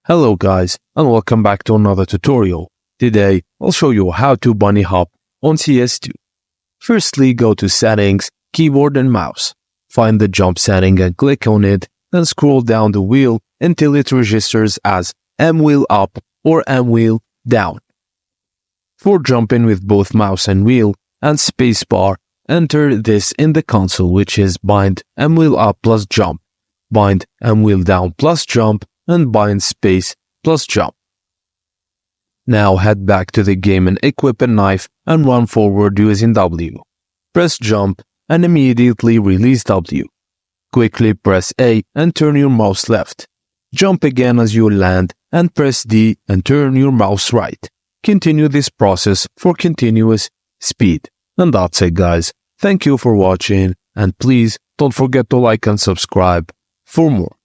Hello guys, and welcome back to another tutorial. Today, I'll show you how to bunny hop on cs2. Firstly, go to Settings, Keyboard and Mouse. Find the jump setting and click on it, then scroll down the wheel until it registers as M wheel up or M wheel down. For jumping with both mouse and wheel and spacebar, enter this in the console, which is bind M wheel up plus jump, bind M wheel down plus jump, and bind space plus jump. Now head back to the game and equip a knife and run forward using W. Press jump and immediately release W. Quickly press A and turn your mouse left. Jump again as you land and press D and turn your mouse right. Continue this process for continuous speed. And that's it guys. Thank you for watching and please don't forget to like and subscribe for more.